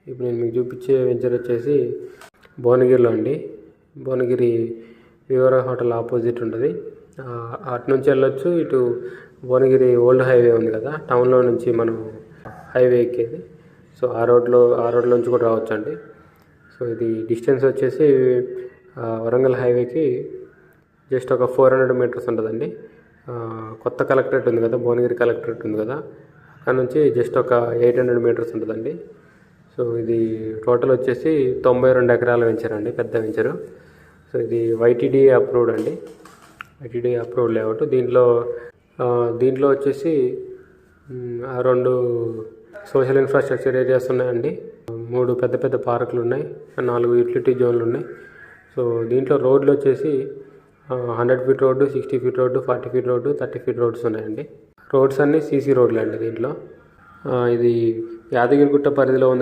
ఇప్పుడు నేను మీకు చూపించే వెంచర్ వచ్చేసి భువనగిరిలో అండి. భువనగిరి వివరా హోటల్ ఆపోజిట్ ఉంటుంది. అటు నుంచి వెళ్ళొచ్చు. ఇటు భువనగిరి ఓల్డ్ హైవే ఉంది కదా, టౌన్లో నుంచి మనం హైవే ఎక్కేది. సో ఆ రోడ్లో నుంచి కూడా రావచ్చు అండి. సో ఇది డిస్టెన్స్ వచ్చేసి వరంగల్ హైవేకి జస్ట్ ఒక 400 మీటర్స్ ఉంటుందండి. కొత్త కలెక్టరేట్ ఉంది కదా, భువనగిరి కలెక్టరేట్ ఉంది కదా, అక్కడ నుంచి జస్ట్ ఒక 800 మీటర్స్ ఉంటుందండి. సో ఇది టోటల్ వచ్చేసి 92 ఎకరాల వెంచర్ అండి, పెద్ద వెంచరు. సో ఇది YTD అప్రూవ్డ్ అండి, YTD అప్రూవ్డ్ లేఅవుట్. దీంట్లో వచ్చేసి 2 సోషల్ ఇన్ఫ్రాస్ట్రక్చర్ ఏరియాస్ ఉన్నాయండి, 3 పెద్ద పార్కులు ఉన్నాయి, 4 యూటిలిటీ జోన్లు ఉన్నాయి. సో దీంట్లో రోడ్లు వచ్చేసి 100 feet road, 60 feet road, 40 feet road, 30 feet roads ఉన్నాయండి. రోడ్స్ అన్నీ CC రోడ్లు అండి. దీంట్లో ఇది యాదగిరిగుట్ట పరిధిలో ఉంది